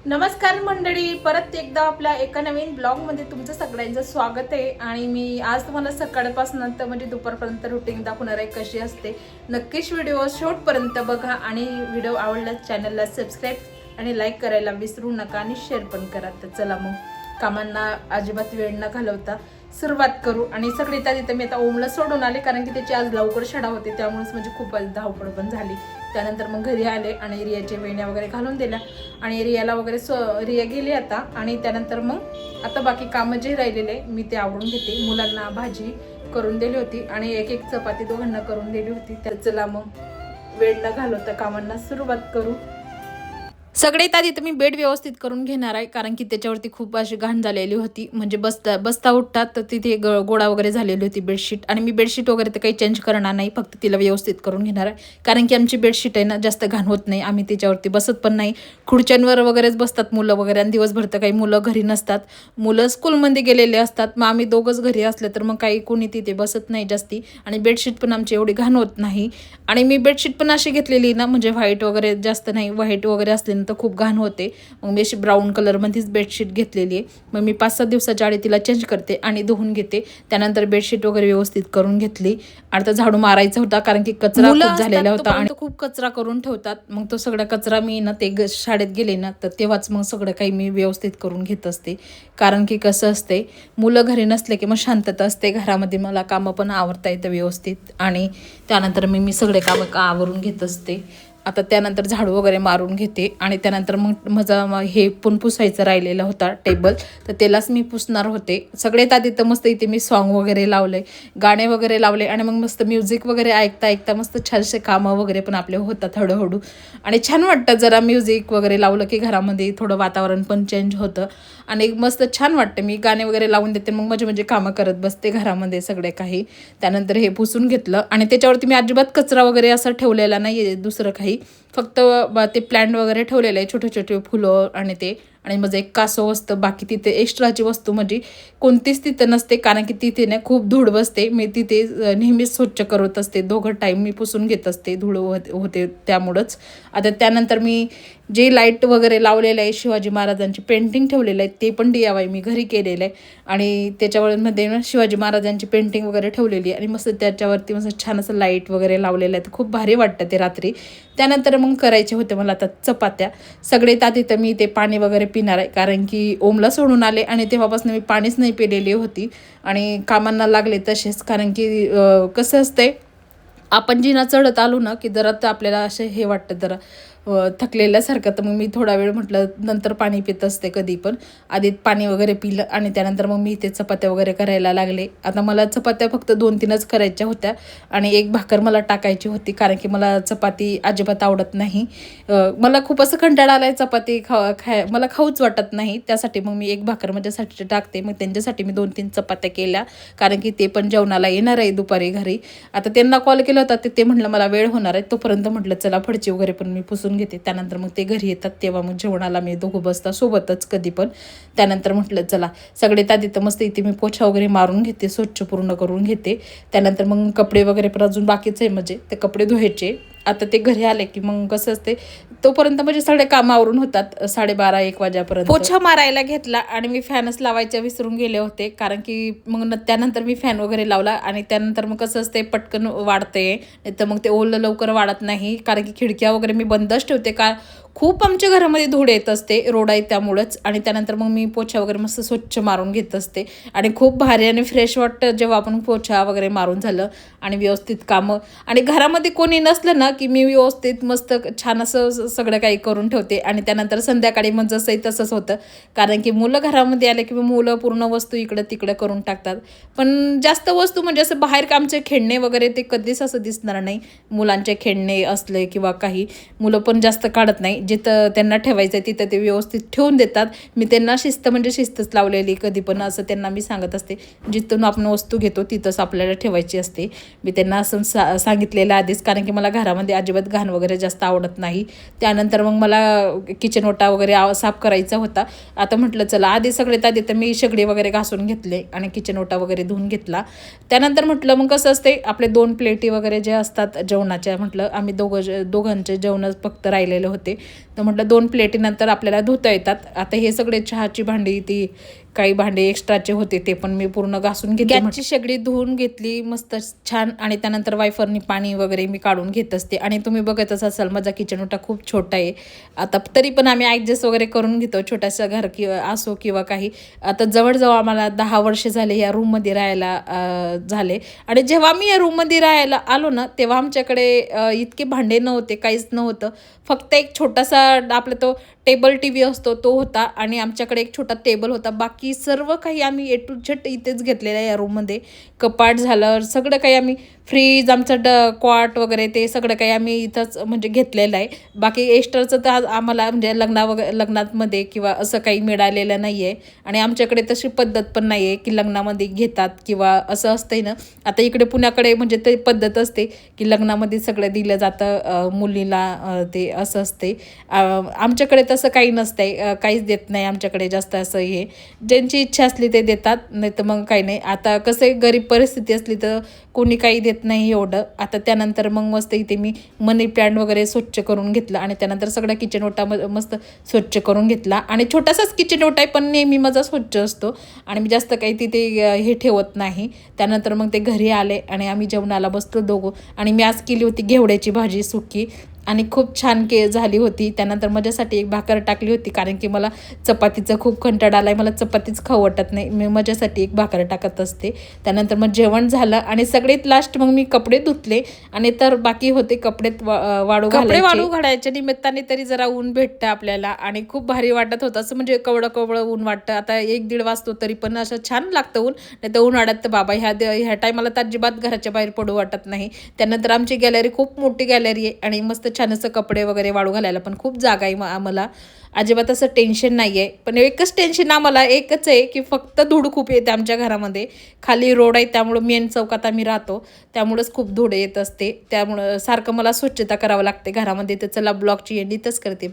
नमस्कार मंडळी, परत एकदा आपल्या एका नवीन ब्लॉगमध्ये तुमचं सगळ्यांचं स्वागत आहे. आणि मी आज तुम्हाला सकाळपासून तर म्हणजे दुपारपर्यंत रुटीन दाखवणार आहे कशी असते. नक्कीच व्हिडिओ शेवटपर्यंत बघा आणि व्हिडिओ आवडल्यास चॅनलला सबस्क्राईब आणि लाईक करायला विसरू नका आणि शेअर पण करा. तर चला मग कामांना अजिबात वेळ न घालवता सुरुवात करू. आणि सगळी तिथं मी आता ओमला सोडून आले कारण की त्याची आज लवकर शाळा होती, त्यामुळेच म्हणजे खूप धावपळ पण झाली. त्यानंतर मग घरी आले आणि रियाचे वेण्या वगैरे घालून दिल्या आणि रियाला वगैरे रिया गेली आता. आणि त्यानंतर मग आता बाकी कामं जे राहिलेले मी ते आवरून घेते. मुलांना भाजी करून दिली होती आणि एक एक चपाती दोघांना करून दिली होती. तर चला मग वेळ न घालवता कामांना सुरुवात करू. सगळ्यात आधी तर मी बेड व्यवस्थित करून घेणार आहे कारण की त्याच्यावरती खूप अशी घाण झालेली होती. म्हणजे बसता उठतात तर तिथे गोळा वगैरे झालेली होती बेडशीट. आणि मी बेडशीट वगैरे तर काही चेंज करणार नाही, फक्त तिला व्यवस्थित करून घेणार आहे कारण की आमची बेडशीट आहे ना जास्त घाण होत नाही. आम्ही त्याच्यावरती बसत पण नाही. खुर्च्यांवर वगैरेच बसतात मुलं वगैरे आणि दिवसभर तर काही मुलं घरी नसतात. मुलं स्कूलमध्ये गेलेले असतात. मग आम्ही दोघंच घरी असले तर मग काही कोणी तिथे बसत नाही जास्ती. आणि बेडशीट पण आमची एवढी घाण होत नाही. आणि मी बेडशीट पण अशी घेतलेली ना, म्हणजे व्हाईट वगैरे जास्त नाही, व्हाईट वगैरे असले तर खूप घाण होते. मग मी अशी ब्राऊन कलरमध्येच बेडशीट घेतलेली आहे. मग मी 5-6 दिवसाच्या आधी तिला चेंज करते आणि धुवून घेते. त्यानंतर बेडशीट वगैरे व्यवस्थित करून घेतली. आता झाडू मारायचा होता कारण की कचरा खूप झालेला होता आणि खूप कचरा करून ठेवतात. मग तो सगळा कचरा मी ना ते शाळेत गेले ना तर तेव्हाच मग सगळं काही मी व्यवस्थित करून घेत असते. कारण की कसं असते, मुलं घरी नसले की मग शांतता असते घरामध्ये, मला कामं पण आवरता येतं व्यवस्थित. आणि त्यानंतर मी सगळे कामं आवरून घेत असते. आता त्यानंतर झाडू वगैरे मारून घेते आणि त्यानंतर मग हे पण पुसायचं राहिलेला होता टेबल, तर त्यालाच मी पुसणार होते. सगळ्यात आधी तर मस्त इथे मी सॉन्ग वगैरे लावले, गाणे वगैरे लावले आणि मग मस्त म्युझिक वगैरे ऐकता ऐकता मस्त छानसे कामं वगैरे पण आपले होतात हळूहळू. आणि छान वाटतं जरा म्युझिक वगैरे लावलं की घरामध्ये थोडं वातावरण पण चेंज होतं आणि मस्त छान वाटतं. मी गाणे वगैरे लावून देते, मग म्हणजे कामं करत बसते घरामध्ये सगळे काही. त्यानंतर हे पुसून घेतलं आणि त्याच्यावरती मी अजिबात कचरा वगैरे असं ठेवलेला नाही आहे दुसरं काही, फक्त ते प्लांट वगैरे ठेवलेलं आहे, छोटे छोटे फुलं आणि ते. आणि माझं एक कासव असतं. बाकी तिथे एक्स्ट्राची वस्तू म्हणजे कोणतीच तिथं नसते कारण की तिथे ना खूप धूळ बसते. मी तिथे नेहमीच स्वच्छ करत असते, दोघं टाईम मी पुसून घेत असते, धूळ होते त्यामुळंच. आता त्यानंतर मी जे लाईट वगैरे लावलेलं आहे, शिवाजी महाराजांची पेंटिंग ठेवलेलं आहे, ते पण DIY मी घरी केलेलं आहे. आणि त्याच्यामध्ये ना शिवाजी महाराजांची पेंटिंग वगैरे ठेवलेली आहे आणि मस्त त्याच्यावरती मस्त छान असं लाईट वगैरे लावलेलं आहे, तर खूप भारी वाटतं ते रात्री. त्यानंतर मग करायचे होते मला आता चपात्या. सगळ्यात आधी तर मी ते पाणी वगैरे पिणार आहे कारण की ओमला सोडून आले आणि तेव्हापासून मी पाणीच नाही पिलेली होती आणि कामांना लागले तसेच. कारण की कसं असतंय, आपण जिना चढत आलो ना की जरा तर आपल्याला असं हे वाटतं जरा थकलेल्यासारखं. तर मग मी थोडा वेळ म्हटलं नंतर पाणी पित असते कधी पण. आधी पाणी वगैरे पिलं आणि त्यानंतर मग मी ते चपात्या वगैरे करायला लागले. आता मला चपात्या फक्त 2-3च करायच्या होत्या आणि एक भाकर मला टाकायची होती कारण की मला चपाती अजिबात आवडत नाही. मला खूप असं कंटाळा आलाय चपाती मला खाऊच वाटत नाही. त्यासाठी मग मी एक भाकर माझ्यासाठी टाकते. मग त्यांच्यासाठी मी 2-3 चपात्या केल्या कारण की ते पण जेवणाला येणार आहे दुपारी घरी. आता त्यांना कॉल केला होता, ते म्हटलं मला वेळ होणार आहे, तोपर्यंत म्हटलं चला फडची वगैरे पण मी पुसून घेते. त्यानंतर मग ते घरी येतात तेव्हा मग जेवणाला मी दोघं बसता सोबतच कधी पण. त्यानंतर म्हटलं चला सगळ्यात आधी तर मस्त इथे मी पोछा वगैरे मारून घेते, स्वच्छ पूर्ण करून घेते. त्यानंतर मग कपडे वगैरे पण अजून बाकीच आहे, म्हणजे ते कपडे धुवायचे. आता ते घरी आले की मग कसं असते, तोपर्यंत म्हणजे सगळे कामं आवरून होतात 12:30-1 वाजेपर्यंत. पोछा मारायला घेतला आणि मी फॅनच लावायच्या विसरून गेले होते कारण की मग त्यानंतर मी फॅन वगैरे लावला. आणि त्यानंतर मग कसं असते पटकन वाढते, नाही तर मग ते ओलं लवकर वाढत नाही कारण की खिडक्या वगैरे मी बंदच ठेवते का खूप आमच्या घरामध्ये धूळ येत असते, रोड आहे त्यामुळंच. आणि त्यानंतर मग मी पोछा वगैरे मस्त स्वच्छ मारून घेत असते आणि खूप भारी आणि फ्रेश वाटतं जेव्हा आपण पोछा वगैरे मारून झालं आणि व्यवस्थित कामं. आणि घरामध्ये कोणी नसलं ना की मी व्यवस्थित मस्त छान असं सगळं काही करून ठेवते. आणि त्यानंतर संध्याकाळी मग जसंही तसंच होतं कारण की मुलं घरामध्ये आले की मुलं पूर्ण वस्तू इकडं तिकडं करून टाकतात. पण जास्त वस्तू म्हणजे असं बाहेर आमचे खेळणे वगैरे ते कधीच असं दिसणार नाही. मुलांचे खेळणे असले किंवा काही मुलं पण जास्त काढत नाही. जिथं त्यांना ठेवायचं आहे तिथं ते व्यवस्थित ठेवून देतात. मी त्यांना शिस्तच लावलेली. कधी पण असं त्यांना मी सांगत असते, जिथून आपण वस्तू घेतो तिथंच आपल्याला ठेवायची असते. मी त्यांना असं सांगितलेलं आधीच कारण की मला घरामध्ये अजिबात घाण वगैरे जास्त आवडत नाही. त्यानंतर मग मला किचन ओटा वगैरे साफ करायचा होता. आता म्हटलं चला आधी सगळ्यात आधी तर मी शेगडी वगैरे घासून घेतले आणि किचन ओटा वगैरे धुवून घेतला. त्यानंतर म्हटलं मग कसं असते, आपले 2 प्लेटी वगैरे जे असतात जेवणाच्या, म्हटलं आम्ही दोघांचे जेवण फक्त राहिलेले होते तर म्हटलं 2 प्लेटीनंतर आपल्याला धुता येतात. आता हे सगळे चहाची भांडी, ती काही भांडे एक्स्ट्राचे होते ते पण मी पूर्ण घासून घेतली. गॅसची शेगडी धुवून घेतली मस्त छान आणि त्यानंतर वायफरनी पाणी वगैरे मी काढून घेत असते. आणि तुम्ही बघतच असाल माझा किचन ओटा खूप छोटा आहे. आता तरी पण आम्ही ॲडजस्ट वगैरे करून घेतो, छोटासा घर किंवा असो किंवा काही. आता जवळजवळ आम्हाला 10 वर्ष झाले या रूममध्ये राहायला झाले. आणि जेव्हा मी या रूममध्ये राहायला आलो ना, तेव्हा आमच्याकडे इतके भांडे नव्हते, काहीच नव्हतं. फक्त एक छोटासा आपला तो टेबल टीव्ही असतो तो होता आणि आमच्याकडे एक छोटा टेबल होता. बाकी सर्व काही आम्ही ए टू झेड इथेच घेतलेलं आहे या रूममध्ये. कपाट झालं, सगळं काही आम्ही, फ्रीज, आमचं क्वाट वगैरे ते सगळं काही आम्ही इथंच म्हणजे घेतलेलं आहे. बाकी एक्स्ट्राचं तर आम्हाला म्हणजे लग्नामध्ये किंवा असं काही मिळालेलं नाही आहे. आणि आमच्याकडे तशी पद्धत पण नाही आहे की लग्नामध्ये घेतात किंवा असं असतंय ना. आता इकडे पुण्याकडे म्हणजे ते पद्धत असते की लग्नामध्ये सगळं दिलं जातं मुलीला, ते असं असते. आमच्याकडे तसं काही नसतंय, काहीच देत नाही आमच्याकडे जास्त. असं हे ज्यांची इच्छा असली ते देतात, नाही तर मग काही नाही. आता कसं आहे, गरीब परिस्थिती असली तर कोणी काही देत नाही एवढं. आता त्यानंतर मग मस्त इथे मी मनी प्लांट वगैरे स्वच्छ करून घेतलं आणि त्यानंतर सगळा किचन ओटा मस्त स्वच्छ करून घेतला. आणि छोटासाच किचन ओटा आहे पण नेहमी माझा स्वच्छ असतो आणि मी जास्त काही तिथे हे ठेवत नाही. त्यानंतर मग ते घरी आले आणि आम्ही जेवणाला बसलो दोघं. आणि मी आज केली होती घेवड्याची भाजी सुकी आणि खूप छान झाली होती. त्यानंतर माझ्यासाठी एक भाकर टाकली होती कारण की मला चपातीचं खूप कंटाळा आला आहे, मला चपातीच खाऊ वाटत नाही. मी माझ्यासाठी एक भाकर टाकत असते. त्यानंतर मग जेवण झालं आणि सगळ्यात लास्ट मग मी कपडे धुतले आणि तर बाकी होते कपडे वाळू घालायच्या निमित्ताने तरी जरा ऊन भेटतं आपल्याला आणि खूप भारी वाटत होतं. असं म्हणजे कवळं ऊन वाटतं. आता 1-1:30 वाजतो तरी पण असं छान लागतं ऊन. नाही तर उन्हाळ्यात तर बाबा ह्या टायमाला तर अजिबात घराच्या बाहेर पडू वाटत नाही. त्यानंतर आमची गॅलरी खूप मोठी गॅलरी आहे आणि मस्त छान असं कपडे वगैरे वाळू घालायला पण खूप जागा आहे. आम्हाला अजिबात असं टेन्शन नाही आहे. पण एकच टेन्शन आम्हाला एकच आहे की फक्त धूळ खूप येते आमच्या घरामध्ये. खाली रोड आहे त्यामुळं मेन चौकात आम्ही राहतो, त्यामुळंच खूप धूळ येत असते. त्यामुळं सारखं मला स्वच्छता करावं लागते घरामध्ये. तर चला ब्लॉगची एंड इथंच करते.